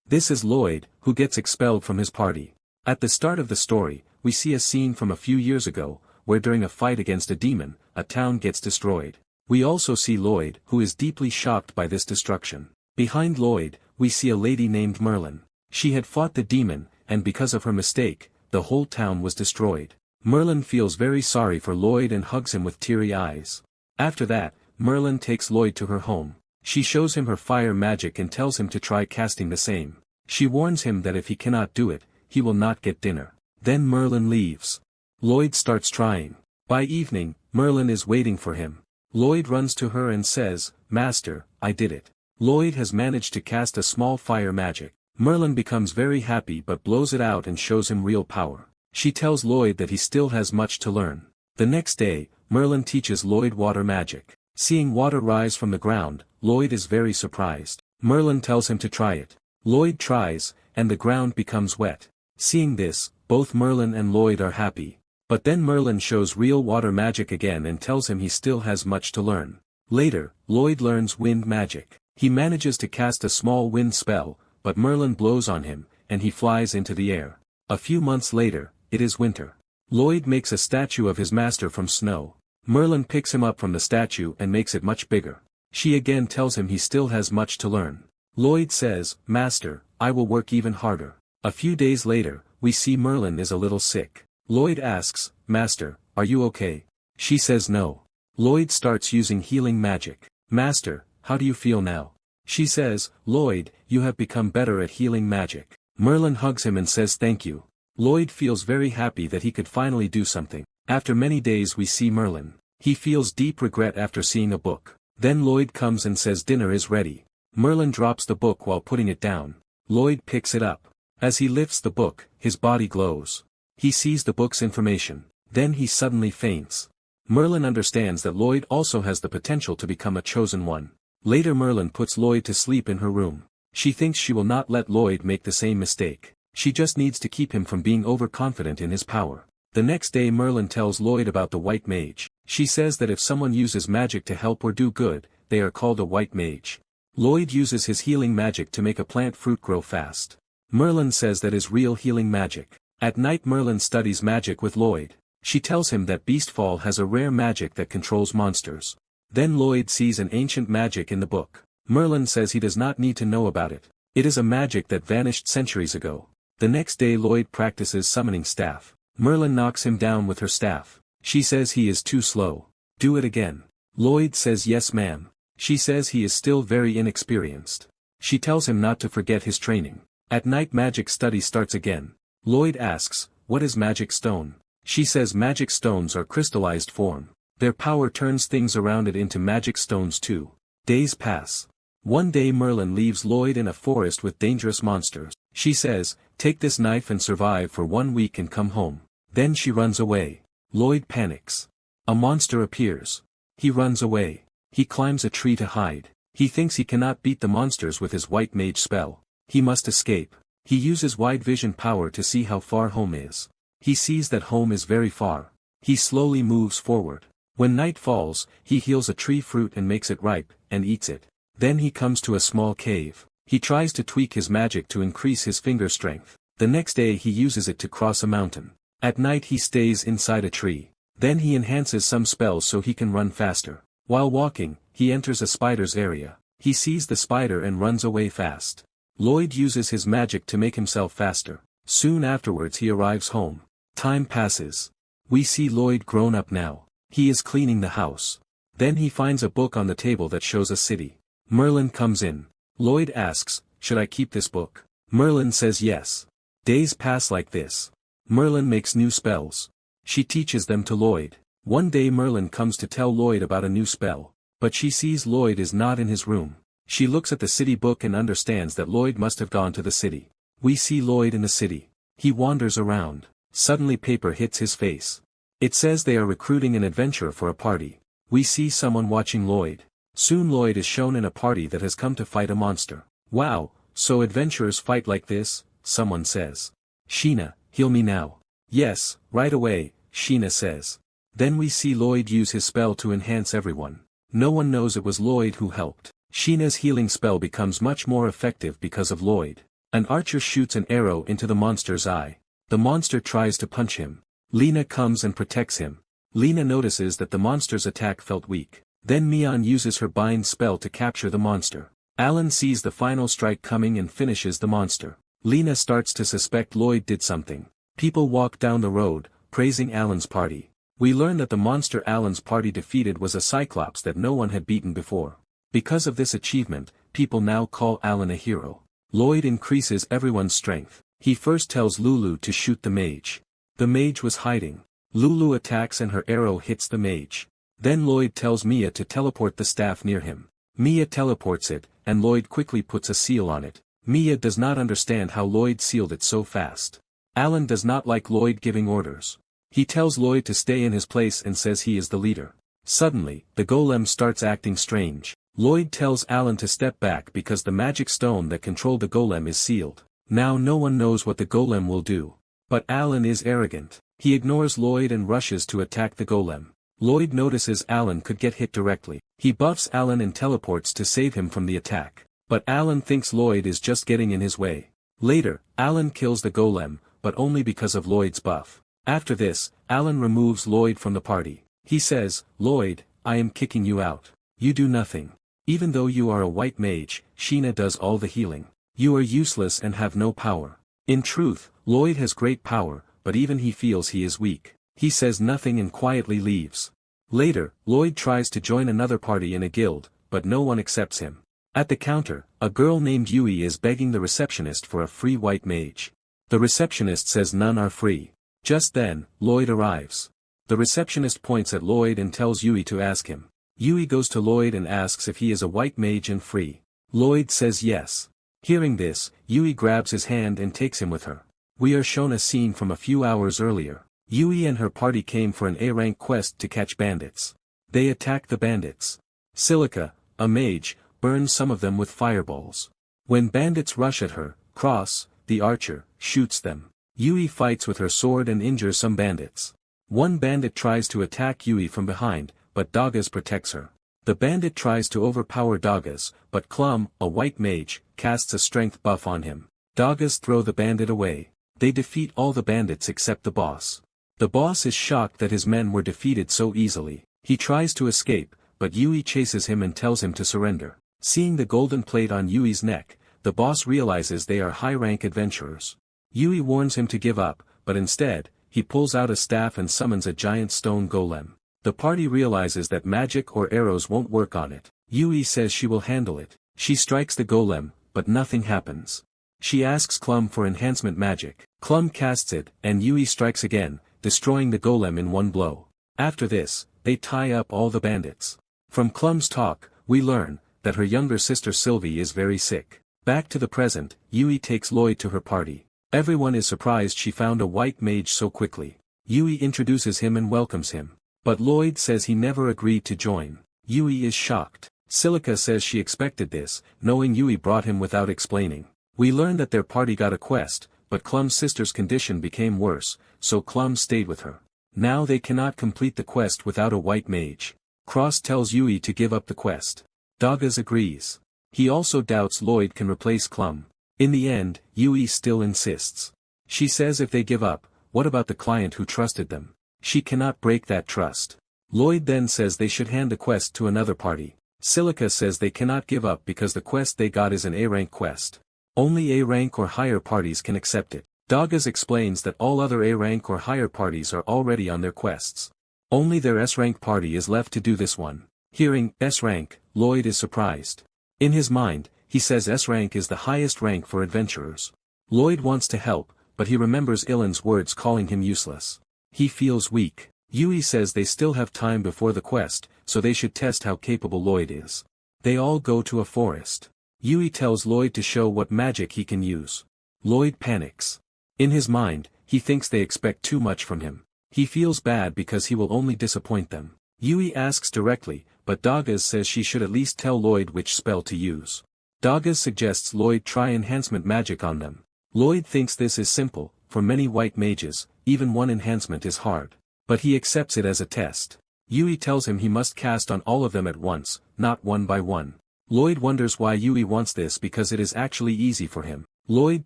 This is Lloyd, who gets expelled from his party. At the start of the story, we see a scene from a few years ago, where during a fight against a demon, a town gets destroyed. We also see Lloyd, who is deeply shocked by this destruction. Behind Lloyd, we see a lady named Merlin. She had fought the demon, and because of her mistake, the whole town was destroyed. Merlin feels very sorry for Lloyd and hugs him with teary eyes. After that, Merlin takes Lloyd to her home. She shows him her fire magic and tells him to try casting the same. She warns him that if he cannot do it, he will not get dinner. Then Merlin leaves. Lloyd starts trying. By evening, Merlin is waiting for him. Lloyd runs to her and says, "Master, I did it. Lloyd has managed to cast a small fire magic." Merlin becomes very happy but blows it out and shows him real power. She tells Lloyd that he still has much to learn. The next day, Merlin teaches Lloyd water magic. Seeing water rise from the ground, Lloyd is very surprised. Merlin tells him to try it. Lloyd tries, and the ground becomes wet. Seeing this, both Merlin and Lloyd are happy. But then Merlin shows real water magic again and tells him he still has much to learn. Later, Lloyd learns wind magic. He manages to cast a small wind spell, but Merlin blows on him, and he flies into the air. A few months later, it is winter. Lloyd makes a statue of his master from snow. Merlin picks him up from the statue and makes it much bigger. She again tells him he still has much to learn. Lloyd says, "Master, I will work even harder." A few days later, we see Merlin is a little sick. Lloyd asks, "Master, are you okay?" She says no. Lloyd starts using healing magic. "Master, how do you feel now?" She says, "Lloyd, you have become better at healing magic." Merlin hugs him and says thank you. Lloyd feels very happy that he could finally do something. After many days we see Merlin. He feels deep regret after seeing a book. Then Lloyd comes and says dinner is ready. Merlin drops the book while putting it down. Lloyd picks it up. As he lifts the book, his body glows. He sees the book's information. Then he suddenly faints. Merlin understands that Lloyd also has the potential to become a chosen one. Later Merlin puts Lloyd to sleep in her room. She thinks she will not let Lloyd make the same mistake. She just needs to keep him from being overconfident in his power. The next day Merlin tells Lloyd about the white mage. She says that if someone uses magic to help or do good, they are called a white mage. Lloyd uses his healing magic to make a plant fruit grow fast. Merlin says that is real healing magic. At night Merlin studies magic with Lloyd. She tells him that Beastfall has a rare magic that controls monsters. Then Lloyd sees an ancient magic in the book. Merlin says he does not need to know about it. It is a magic that vanished centuries ago. The next day Lloyd practices summoning staff. Merlin knocks him down with her staff. She says he is too slow. Do it again. Lloyd says yes ma'am. She says he is still very inexperienced. She tells him not to forget his training. At night magic study starts again. Lloyd asks, "What is magic stone?" She says magic stones are crystallized form. Their power turns things around it into magic stones too. Days pass. One day Merlin leaves Lloyd in a forest with dangerous monsters. She says, "Take this knife and survive for 1 week and come home." Then she runs away. Lloyd panics. A monster appears. He runs away. He climbs a tree to hide. He thinks he cannot beat the monsters with his white mage spell. He must escape. He uses wide vision power to see how far home is. He sees that home is very far. He slowly moves forward. When night falls, he heals a tree fruit and makes it ripe, and eats it. Then he comes to a small cave. He tries to tweak his magic to increase his finger strength. The next day he uses it to cross a mountain. At night he stays inside a tree. Then he enhances some spells so he can run faster. While walking, he enters a spider's area. He sees the spider and runs away fast. Lloyd uses his magic to make himself faster. Soon afterwards he arrives home. Time passes. We see Lloyd grown up now. He is cleaning the house. Then he finds a book on the table that shows a city. Merlin comes in. Lloyd asks, "Should I keep this book?" Merlin says yes. Days pass like this. Merlin makes new spells. She teaches them to Lloyd. One day Merlin comes to tell Lloyd about a new spell. But she sees Lloyd is not in his room. She looks at the city book and understands that Lloyd must have gone to the city. We see Lloyd in the city. He wanders around. Suddenly paper hits his face. It says they are recruiting an adventurer for a party. We see someone watching Lloyd. Soon Lloyd is shown in a party that has come to fight a monster. "Wow, so adventurers fight like this," someone says. "Sheena, heal me now." "Yes, right away," Sheena says. Then we see Lloyd use his spell to enhance everyone. No one knows it was Lloyd who helped. Sheena's healing spell becomes much more effective because of Lloyd. An archer shoots an arrow into the monster's eye. The monster tries to punch him. Lena comes and protects him. Lena notices that the monster's attack felt weak. Then Mion uses her bind spell to capture the monster. Alan sees the final strike coming and finishes the monster. Lena starts to suspect Lloyd did something. People walk down the road, praising Alan's party. We learn that the monster Alan's party defeated was a Cyclops that no one had beaten before. Because of this achievement, people now call Alan a hero. Lloyd increases everyone's strength. He first tells Lulu to shoot the mage. The mage was hiding. Lulu attacks and her arrow hits the mage. Then Lloyd tells Mia to teleport the staff near him. Mia teleports it, and Lloyd quickly puts a seal on it. Mia does not understand how Lloyd sealed it so fast. Alan does not like Lloyd giving orders. He tells Lloyd to stay in his place and says he is the leader. Suddenly, the golem starts acting strange. Lloyd tells Alan to step back because the magic stone that controlled the golem is sealed. Now no one knows what the golem will do. But Alan is arrogant. He ignores Lloyd and rushes to attack the golem. Lloyd notices Alan could get hit directly. He buffs Alan and teleports to save him from the attack. But Alan thinks Lloyd is just getting in his way. Later, Alan kills the golem, but only because of Lloyd's buff. After this, Alan removes Lloyd from the party. He says, "Lloyd, I am kicking you out. You do nothing. Even though you are a white mage, Sheena does all the healing. You are useless and have no power." In truth, Lloyd has great power, but even he feels he is weak. He says nothing and quietly leaves. Later, Lloyd tries to join another party in a guild, but no one accepts him. At the counter, a girl named Yui is begging the receptionist for a free white mage. The receptionist says none are free. Just then, Lloyd arrives. The receptionist points at Lloyd and tells Yui to ask him. Yui goes to Lloyd and asks if he is a white mage and free. Lloyd says yes. Hearing this, Yui grabs his hand and takes him with her. We are shown a scene from a few hours earlier. Yui and her party came for an A-rank quest to catch bandits. They attack the bandits. Silica, a mage, burns some of them with fireballs. When bandits rush at her, Cross, the archer, shoots them. Yui fights with her sword and injures some bandits. One bandit tries to attack Yui from behind, but Dagas protects her. The bandit tries to overpower Dagas, but Clum, a white mage, casts a strength buff on him. Dagas throw the bandit away. They defeat all the bandits except the boss. The boss is shocked that his men were defeated so easily. He tries to escape, but Yui chases him and tells him to surrender. Seeing the golden plate on Yui's neck, the boss realizes they are high-rank adventurers. Yui warns him to give up, but instead, he pulls out a staff and summons a giant stone golem. The party realizes that magic or arrows won't work on it. Yui says she will handle it. She strikes the golem, but nothing happens. She asks Clum for enhancement magic. Clum casts it, and Yui strikes again, destroying the golem in one blow. After this, they tie up all the bandits. From Clum's talk, we learn that her younger sister Sylvie is very sick. Back to the present, Yui takes Lloyd to her party. Everyone is surprised she found a white mage so quickly. Yui introduces him and welcomes him. But Lloyd says he never agreed to join. Yui is shocked. Silica says she expected this, knowing Yui brought him without explaining. We learn that their party got a quest, but Clum's sister's condition became worse, so Clum stayed with her. Now they cannot complete the quest without a white mage. Cross tells Yui to give up the quest. Dagas agrees. He also doubts Lloyd can replace Clum. In the end, Yui still insists. She says if they give up, what about the client who trusted them? She cannot break that trust. Lloyd then says they should hand the quest to another party. Silica says they cannot give up because the quest they got is an A-rank quest. Only A-rank or higher parties can accept it. Dagas explains that all other A-rank or higher parties are already on their quests. Only their S-rank party is left to do this one. Hearing S-rank, Lloyd is surprised. In his mind, he says S-rank is the highest rank for adventurers. Lloyd wants to help, but he remembers Ilan's words calling him useless. He feels weak. Yui says they still have time before the quest, so they should test how capable Lloyd is. They all go to a forest. Yui tells Lloyd to show what magic he can use. Lloyd panics. In his mind, he thinks they expect too much from him. He feels bad because he will only disappoint them. Yui asks directly, but Dagas says she should at least tell Lloyd which spell to use. Dagas suggests Lloyd try enhancement magic on them. Lloyd thinks this is simple. For many white mages, even one enhancement is hard. But he accepts it as a test. Yui tells him he must cast on all of them at once, not one by one. Lloyd wonders why Yui wants this because it is actually easy for him. Lloyd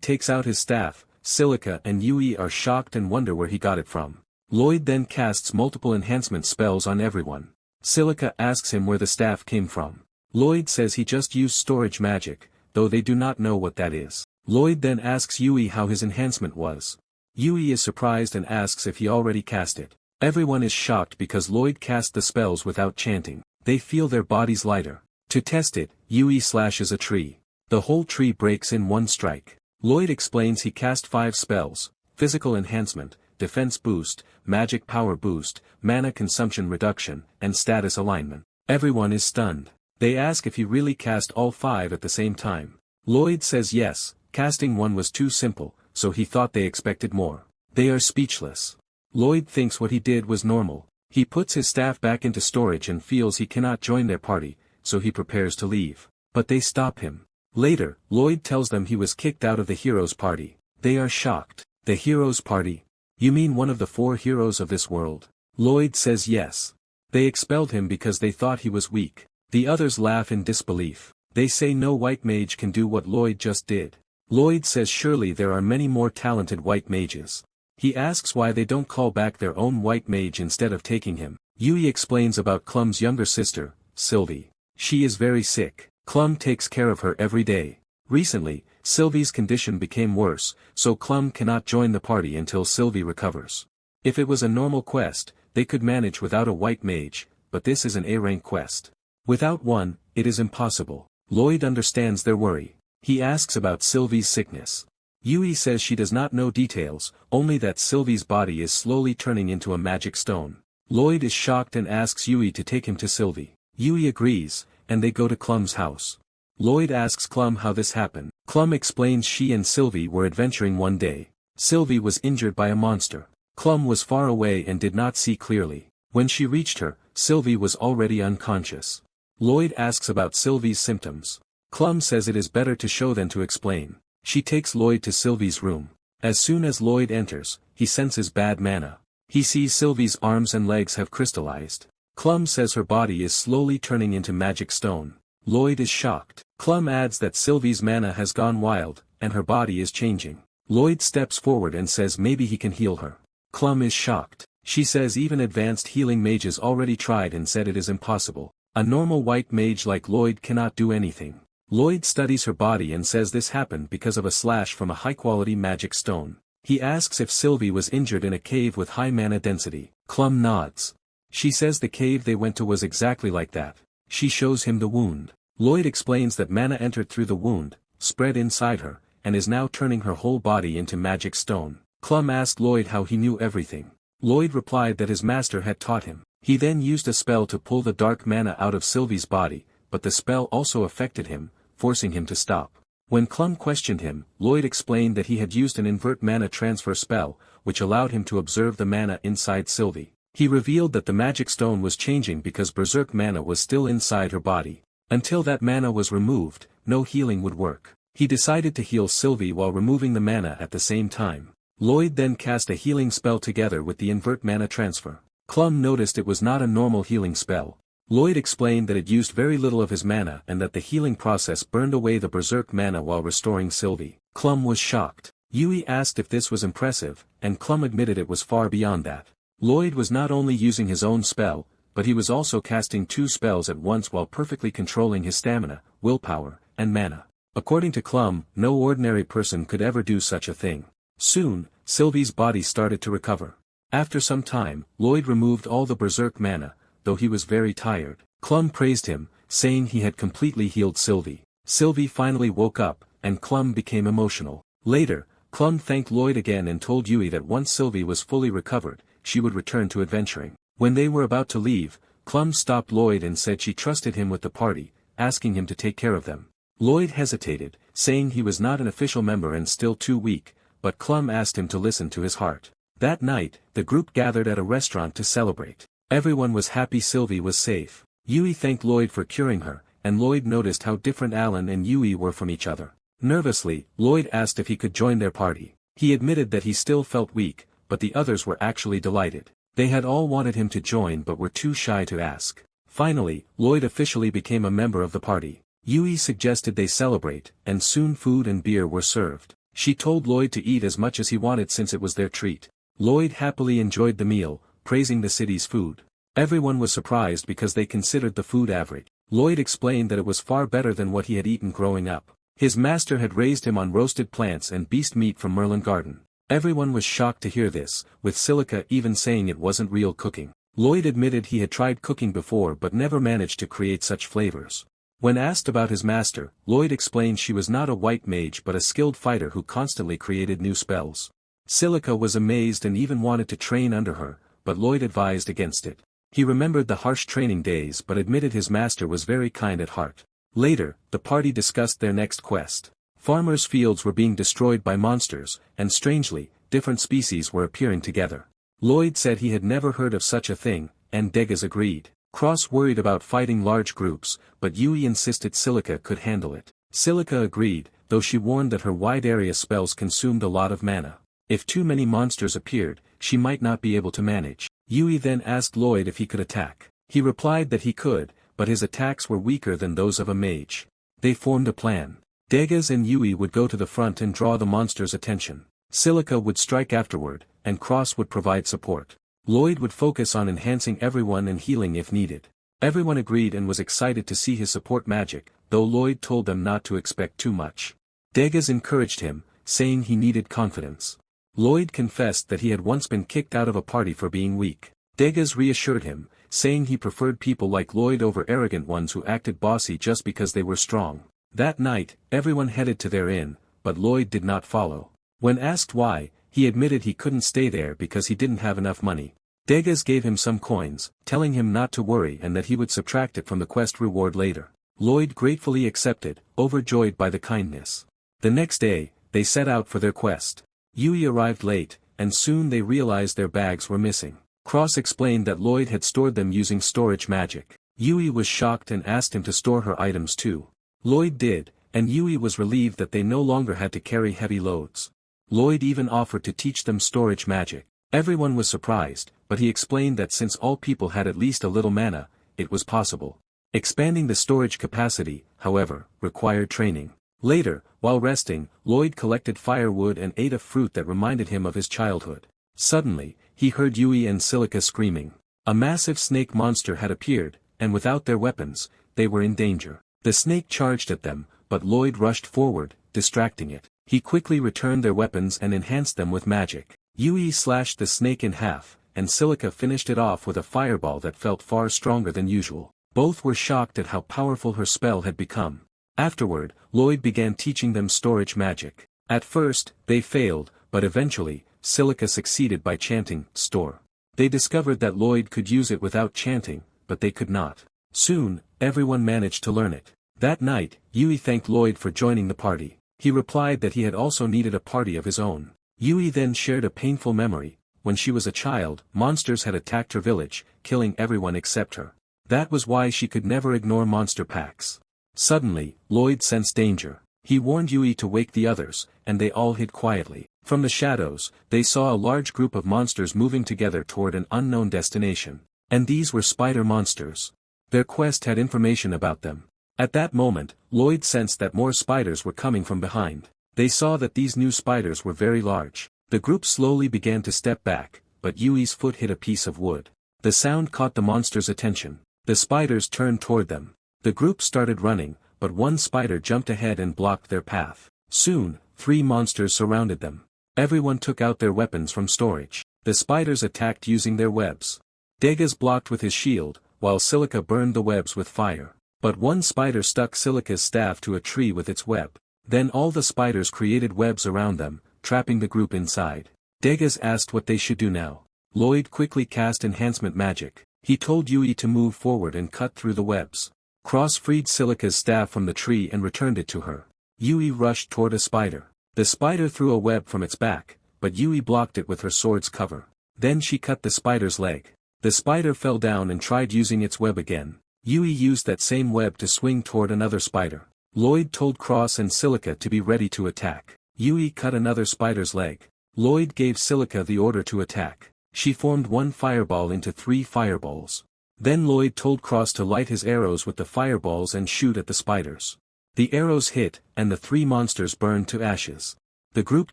takes out his staff. Silica and Yui are shocked and wonder where he got it from. Lloyd then casts multiple enhancement spells on everyone. Silica asks him where the staff came from. Lloyd says he just used storage magic, though they do not know what that is. Lloyd then asks Yui how his enhancement was. Yui is surprised and asks if he already cast it. Everyone is shocked because Lloyd cast the spells without chanting. They feel their bodies lighter. To test it, Yui slashes a tree. The whole tree breaks in one strike. Lloyd explains he cast 5 spells: physical enhancement, defense boost, magic power boost, mana consumption reduction, and status alignment. Everyone is stunned. They ask if he really cast all 5 at the same time. Lloyd says yes, casting one was too simple, so he thought they expected more. They are speechless. Lloyd thinks what he did was normal. He puts his staff back into storage and feels he cannot join their party, so he prepares to leave. But they stop him. Later, Lloyd tells them he was kicked out of the heroes' party. They are shocked. The heroes' party? You mean one of the 4 heroes of this world? Lloyd says yes. They expelled him because they thought he was weak. The others laugh in disbelief. They say no white mage can do what Lloyd just did. Lloyd says surely there are many more talented white mages. He asks why they don't call back their own white mage instead of taking him. Yui explains about Clum's younger sister, Sylvie. She is very sick. Clum takes care of her every day. Recently, Sylvie's condition became worse, so Clum cannot join the party until Sylvie recovers. If it was a normal quest, they could manage without a white mage, but this is an A-rank quest. Without one, it is impossible. Lloyd understands their worry. He asks about Sylvie's sickness. Yui says she does not know details, only that Sylvie's body is slowly turning into a magic stone. Lloyd is shocked and asks Yui to take him to Sylvie. Yui agrees, and they go to Clum's house. Lloyd asks Clum how this happened. Clum explains she and Sylvie were adventuring one day. Sylvie was injured by a monster. Clum was far away and did not see clearly. When she reached her, Sylvie was already unconscious. Lloyd asks about Sylvie's symptoms. Clum says it is better to show than to explain. She takes Lloyd to Sylvie's room. As soon as Lloyd enters, he senses bad mana. He sees Sylvie's arms and legs have crystallized. Clum says her body is slowly turning into magic stone. Lloyd is shocked. Clum adds that Sylvie's mana has gone wild, and her body is changing. Lloyd steps forward and says maybe he can heal her. Clum is shocked. She says even advanced healing mages already tried and said it is impossible. A normal white mage like Lloyd cannot do anything. Lloyd studies her body and says this happened because of a slash from a high-quality magic stone. He asks if Sylvie was injured in a cave with high mana density. Clum nods. She says the cave they went to was exactly like that. She shows him the wound. Lloyd explains that mana entered through the wound, spread inside her, and is now turning her whole body into magic stone. Clum asked Lloyd how he knew everything. Lloyd replied that his master had taught him. He then used a spell to pull the dark mana out of Sylvie's body, but the spell also affected him, forcing him to stop. When Clum questioned him, Lloyd explained that he had used an invert mana transfer spell, which allowed him to observe the mana inside Sylvie. He revealed that the magic stone was changing because berserk mana was still inside her body. Until that mana was removed, no healing would work. He decided to heal Sylvie while removing the mana at the same time. Lloyd then cast a healing spell together with the invert mana transfer. Clum noticed it was not a normal healing spell. Lloyd explained that it used very little of his mana and that the healing process burned away the berserk mana while restoring Sylvie. Clum was shocked. Yui asked if this was impressive, and Clum admitted it was far beyond that. Lloyd was not only using his own spell, but he was also casting 2 spells at once while perfectly controlling his stamina, willpower, and mana. According to Clum, no ordinary person could ever do such a thing. Soon, Sylvie's body started to recover. After some time, Lloyd removed all the berserk mana, though he was very tired. Clum praised him, saying he had completely healed Sylvie. Sylvie finally woke up, and Clum became emotional. Later, Clum thanked Lloyd again and told Yui that once Sylvie was fully recovered, she would return to adventuring. When they were about to leave, Clum stopped Lloyd and said she trusted him with the party, asking him to take care of them. Lloyd hesitated, saying he was not an official member and still too weak, but Clum asked him to listen to his heart. That night, the group gathered at a restaurant to celebrate. Everyone was happy Sylvie was safe. Yui thanked Lloyd for curing her, and Lloyd noticed how different Alan and Yui were from each other. Nervously, Lloyd asked if he could join their party. He admitted that he still felt weak, but the others were actually delighted. They had all wanted him to join but were too shy to ask. Finally, Lloyd officially became a member of the party. Yui suggested they celebrate, and soon food and beer were served. She told Lloyd to eat as much as he wanted since it was their treat. Lloyd happily enjoyed the meal, praising the city's food. Everyone was surprised because they considered the food average. Lloyd explained that it was far better than what he had eaten growing up. His master had raised him on roasted plants and beast meat from Merlin Garden. Everyone was shocked to hear this, with Silica even saying it wasn't real cooking. Lloyd admitted he had tried cooking before but never managed to create such flavors. When asked about his master, Lloyd explained she was not a white mage but a skilled fighter who constantly created new spells. Silica was amazed and even wanted to train under her, but Lloyd advised against it. He remembered the harsh training days but admitted his master was very kind at heart. Later, the party discussed their next quest. Farmers' fields were being destroyed by monsters, and strangely, different species were appearing together. Lloyd said he had never heard of such a thing, and Degas agreed. Cross worried about fighting large groups, but Yui insisted Silica could handle it. Silica agreed, though she warned that her wide area spells consumed a lot of mana. If too many monsters appeared, she might not be able to manage. Yui then asked Lloyd if he could attack. He replied that he could, but his attacks were weaker than those of a mage. They formed a plan. Degas and Yui would go to the front and draw the monsters' attention. Silica would strike afterward, and Cross would provide support. Lloyd would focus on enhancing everyone and healing if needed. Everyone agreed and was excited to see his support magic, though Lloyd told them not to expect too much. Degas encouraged him, saying he needed confidence. Lloyd confessed that he had once been kicked out of a party for being weak. Degas reassured him, saying he preferred people like Lloyd over arrogant ones who acted bossy just because they were strong. That night, everyone headed to their inn, but Lloyd did not follow. When asked why, he admitted he couldn't stay there because he didn't have enough money. Degas gave him some coins, telling him not to worry and that he would subtract it from the quest reward later. Lloyd gratefully accepted, overjoyed by the kindness. The next day, they set out for their quest. Yui arrived late, and soon they realized their bags were missing. Cross explained that Lloyd had stored them using storage magic. Yui was shocked and asked him to store her items too. Lloyd did, and Yui was relieved that they no longer had to carry heavy loads. Lloyd even offered to teach them storage magic. Everyone was surprised, but he explained that since all people had at least a little mana, it was possible. Expanding the storage capacity, however, required training. Later, while resting, Lloyd collected firewood and ate a fruit that reminded him of his childhood. Suddenly, he heard Yui and Silica screaming. A massive snake monster had appeared, and without their weapons, they were in danger. The snake charged at them, but Lloyd rushed forward, distracting it. He quickly returned their weapons and enhanced them with magic. Yui slashed the snake in half, and Silica finished it off with a fireball that felt far stronger than usual. Both were shocked at how powerful her spell had become. Afterward, Lloyd began teaching them storage magic. At first, they failed, but eventually, Silica succeeded by chanting, "Store." They discovered that Lloyd could use it without chanting, but they could not. Soon, everyone managed to learn it. That night, Yui thanked Lloyd for joining the party. He replied that he had also needed a party of his own. Yui then shared a painful memory. When she was a child, monsters had attacked her village, killing everyone except her. That was why she could never ignore monster packs. Suddenly, Lloyd sensed danger. He warned Yui to wake the others, and they all hid quietly. From the shadows, they saw a large group of monsters moving together toward an unknown destination. And these were spider monsters. Their quest had information about them. At that moment, Lloyd sensed that more spiders were coming from behind. They saw that these new spiders were very large. The group slowly began to step back, but Yui's foot hit a piece of wood. The sound caught the monsters' attention. The spiders turned toward them. The group started running, but one spider jumped ahead and blocked their path. Soon, 3 monsters surrounded them. Everyone took out their weapons from storage. The spiders attacked using their webs. Degas blocked with his shield, while Silica burned the webs with fire. But one spider stuck Silica's staff to a tree with its web. Then all the spiders created webs around them, trapping the group inside. Degas asked what they should do now. Lloyd quickly cast enhancement magic. He told Yui to move forward and cut through the webs. Cross freed Silica's staff from the tree and returned it to her. Yui rushed toward a spider. The spider threw a web from its back, but Yui blocked it with her sword's cover. Then she cut the spider's leg. The spider fell down and tried using its web again. Yui used that same web to swing toward another spider. Lloyd told Cross and Silica to be ready to attack. Yui cut another spider's leg. Lloyd gave Silica the order to attack. She formed one fireball into 3 fireballs. Then Lloyd told Cross to light his arrows with the fireballs and shoot at the spiders. The arrows hit, and the 3 monsters burned to ashes. The group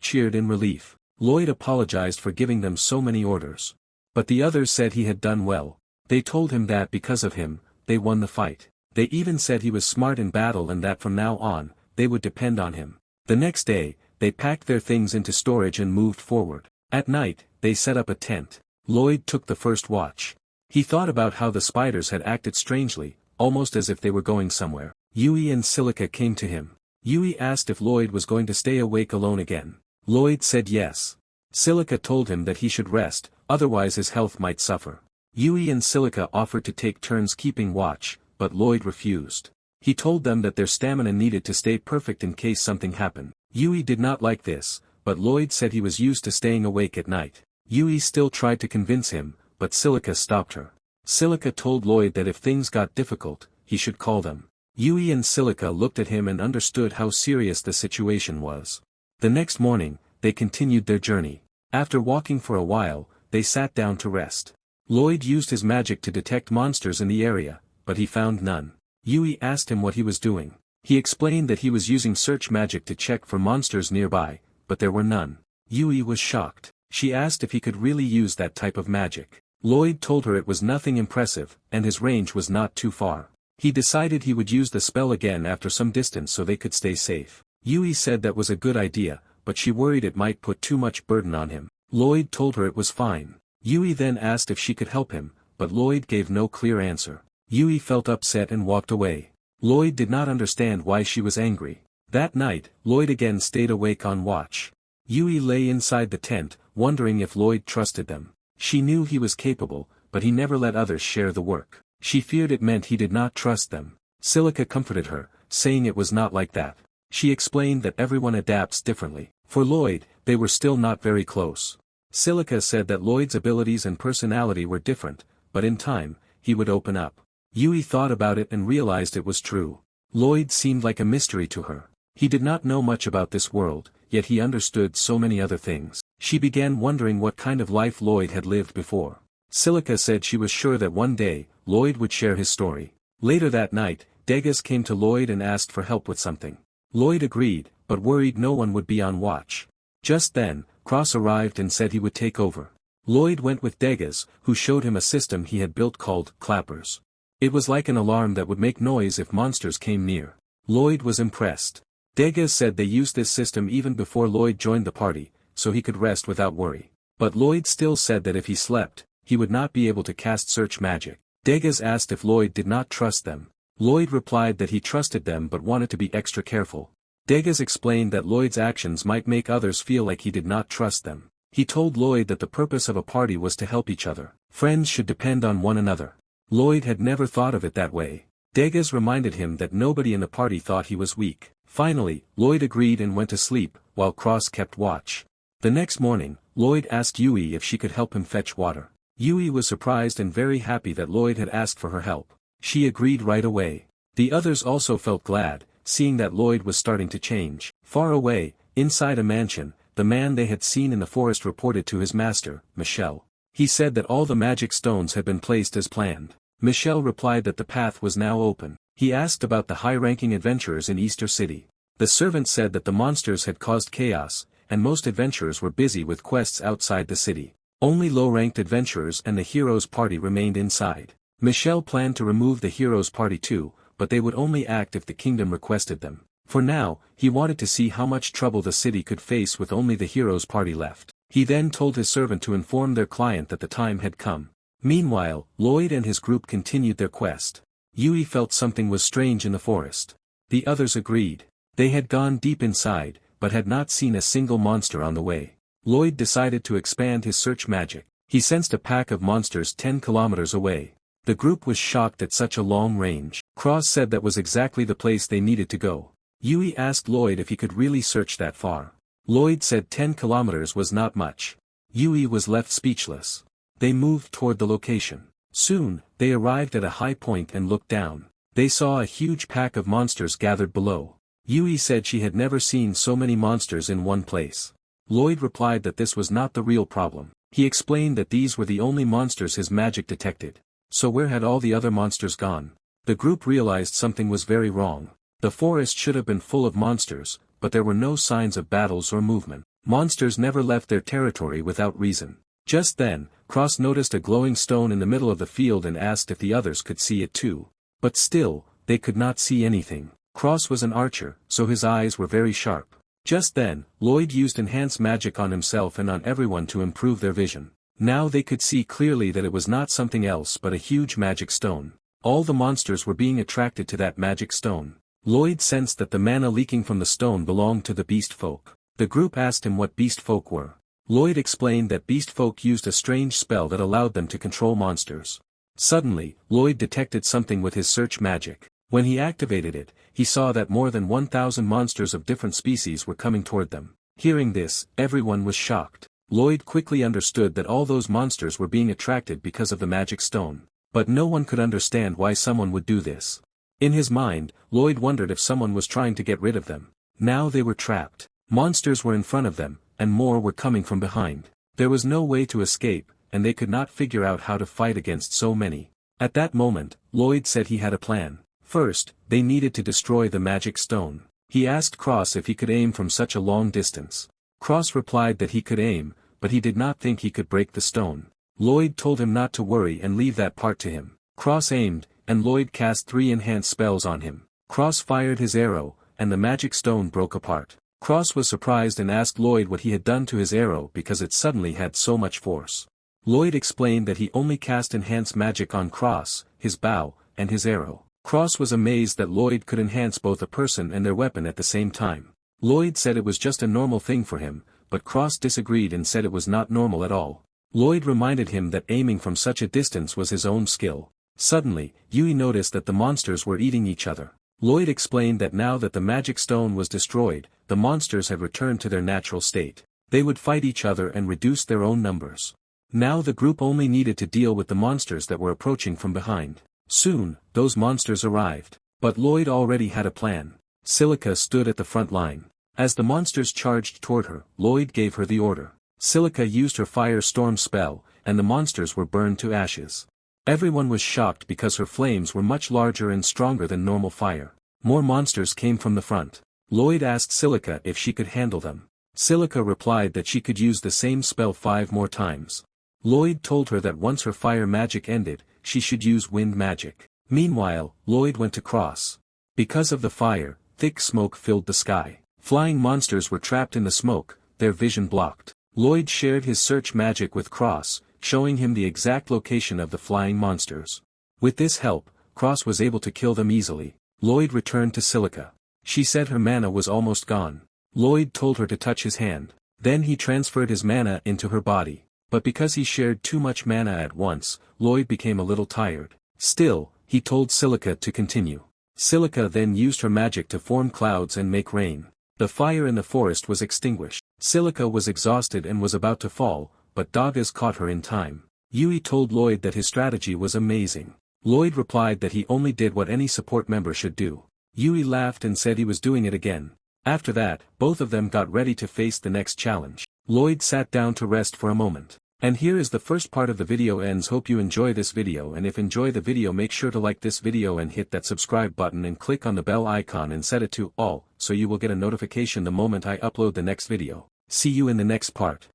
cheered in relief. Lloyd apologized for giving them so many orders. But the others said he had done well. They told him that because of him, they won the fight. They even said he was smart in battle and that from now on, they would depend on him. The next day, they packed their things into storage and moved forward. At night, they set up a tent. Lloyd took the first watch. He thought about how the spiders had acted strangely, almost as if they were going somewhere. Yui and Silica came to him. Yui asked if Lloyd was going to stay awake alone again. Lloyd said yes. Silica told him that he should rest, otherwise his health might suffer. Yui and Silica offered to take turns keeping watch, but Lloyd refused. He told them that their stamina needed to stay perfect in case something happened. Yui did not like this, but Lloyd said he was used to staying awake at night. Yui still tried to convince him, but Silica stopped her. Silica told Lloyd that if things got difficult, he should call them. Yui and Silica looked at him and understood how serious the situation was. The next morning, they continued their journey. After walking for a while, they sat down to rest. Lloyd used his magic to detect monsters in the area, but he found none. Yui asked him what he was doing. He explained that he was using search magic to check for monsters nearby, but there were none. Yui was shocked. She asked if he could really use that type of magic. Lloyd told her it was nothing impressive, and his range was not too far. He decided he would use the spell again after some distance so they could stay safe. Yui said that was a good idea, but she worried it might put too much burden on him. Lloyd told her it was fine. Yui then asked if she could help him, but Lloyd gave no clear answer. Yui felt upset and walked away. Lloyd did not understand why she was angry. That night, Lloyd again stayed awake on watch. Yui lay inside the tent, wondering if Lloyd trusted them. She knew he was capable, but he never let others share the work. She feared it meant he did not trust them. Silica comforted her, saying it was not like that. She explained that everyone adapts differently. For Lloyd, they were still not very close. Silica said that Lloyd's abilities and personality were different, but in time, he would open up. Yui thought about it and realized it was true. Lloyd seemed like a mystery to her. He did not know much about this world, yet he understood so many other things. She began wondering what kind of life Lloyd had lived before. Silica said she was sure that one day, Lloyd would share his story. Later that night, Degas came to Lloyd and asked for help with something. Lloyd agreed, but worried no one would be on watch. Just then, Cross arrived and said he would take over. Lloyd went with Degas, who showed him a system he had built called clappers. It was like an alarm that would make noise if monsters came near. Lloyd was impressed. Degas said they used this system even before Lloyd joined the party, so he could rest without worry. But Lloyd still said that if he slept, he would not be able to cast search magic. Degas asked if Lloyd did not trust them. Lloyd replied that he trusted them but wanted to be extra careful. Degas explained that Lloyd's actions might make others feel like he did not trust them. He told Lloyd that the purpose of a party was to help each other. Friends should depend on one another. Lloyd had never thought of it that way. Degas reminded him that nobody in the party thought he was weak. Finally, Lloyd agreed and went to sleep, while Cross kept watch. The next morning, Lloyd asked Yui if she could help him fetch water. Yui was surprised and very happy that Lloyd had asked for her help. She agreed right away. The others also felt glad, seeing that Lloyd was starting to change. Far away, inside a mansion, the man they had seen in the forest reported to his master, Michel. He said that all the magic stones had been placed as planned. Michel replied that the path was now open. He asked about the high-ranking adventurers in Easter City. The servant said that the monsters had caused chaos, and most adventurers were busy with quests outside the city. Only low-ranked adventurers and the heroes' party remained inside. Michel planned to remove the heroes' party too, but they would only act if the kingdom requested them. For now, he wanted to see how much trouble the city could face with only the heroes' party left. He then told his servant to inform their client that the time had come. Meanwhile, Lloyd and his group continued their quest. Yui felt something was strange in the forest. The others agreed. They had gone deep inside, but had not seen a single monster on the way. Lloyd decided to expand his search magic. He sensed a pack of monsters 10 kilometers away. The group was shocked at such a long range. Cross said that was exactly the place they needed to go. Yui asked Lloyd if he could really search that far. Lloyd said 10 kilometers was not much. Yui was left speechless. They moved toward the location. Soon, they arrived at a high point and looked down. They saw a huge pack of monsters gathered below. Yui said she had never seen so many monsters in one place. Lloyd replied that this was not the real problem. He explained that these were the only monsters his magic detected. So where had all the other monsters gone? The group realized something was very wrong. The forest should have been full of monsters, but there were no signs of battles or movement. Monsters never left their territory without reason. Just then, Cross noticed a glowing stone in the middle of the field and asked if the others could see it too. But still, they could not see anything. Cross was an archer, so his eyes were very sharp. Just then, Lloyd used enhanced magic on himself and on everyone to improve their vision. Now they could see clearly that it was not something else but a huge magic stone. All the monsters were being attracted to that magic stone. Lloyd sensed that the mana leaking from the stone belonged to the beast folk. The group asked him what beast folk were. Lloyd explained that beast folk used a strange spell that allowed them to control monsters. Suddenly, Lloyd detected something with his search magic. When he activated it, he saw that more than 1,000 monsters of different species were coming toward them. Hearing this, everyone was shocked. Lloyd quickly understood that all those monsters were being attracted because of the magic stone. But no one could understand why someone would do this. In his mind, Lloyd wondered if someone was trying to get rid of them. Now they were trapped. Monsters were in front of them, and more were coming from behind. There was no way to escape, and they could not figure out how to fight against so many. At that moment, Lloyd said he had a plan. First, they needed to destroy the magic stone. He asked Cross if he could aim from such a long distance. Cross replied that he could aim, but he did not think he could break the stone. Lloyd told him not to worry and leave that part to him. Cross aimed, and Lloyd cast 3 enhanced spells on him. Cross fired his arrow, and the magic stone broke apart. Cross was surprised and asked Lloyd what he had done to his arrow because it suddenly had so much force. Lloyd explained that he only cast enhanced magic on Cross, his bow, and his arrow. Cross was amazed that Lloyd could enhance both a person and their weapon at the same time. Lloyd said it was just a normal thing for him, but Cross disagreed and said it was not normal at all. Lloyd reminded him that aiming from such a distance was his own skill. Suddenly, Yui noticed that the monsters were eating each other. Lloyd explained that now that the magic stone was destroyed, the monsters had returned to their natural state. They would fight each other and reduce their own numbers. Now the group only needed to deal with the monsters that were approaching from behind. Soon, those monsters arrived. But Lloyd already had a plan. Silica stood at the front line. As the monsters charged toward her, Lloyd gave her the order. Silica used her firestorm spell, and the monsters were burned to ashes. Everyone was shocked because her flames were much larger and stronger than normal fire. More monsters came from the front. Lloyd asked Silica if she could handle them. Silica replied that she could use the same spell 5 more times. Lloyd told her that once her fire magic ended, she should use wind magic. Meanwhile, Lloyd went to Cross. Because of the fire, thick smoke filled the sky. Flying monsters were trapped in the smoke, their vision blocked. Lloyd shared his search magic with Cross, showing him the exact location of the flying monsters. With this help, Cross was able to kill them easily. Lloyd returned to Silica. She said her mana was almost gone. Lloyd told her to touch his hand. Then he transferred his mana into her body. But because he shared too much mana at once, Lloyd became a little tired. Still, he told Silica to continue. Silica then used her magic to form clouds and make rain. The fire in the forest was extinguished. Silica was exhausted and was about to fall, but Dagas caught her in time. Yui told Lloyd that his strategy was amazing. Lloyd replied that he only did what any support member should do. Yui laughed and said he was doing it again. After that, both of them got ready to face the next challenge. Lloyd sat down to rest for a moment. And here is the first part of the video ends. Hope you enjoy this video, and if enjoy the video make sure to like this video and hit that subscribe button and click on the bell icon and set it to all, so you will get a notification the moment I upload the next video. See you in the next part.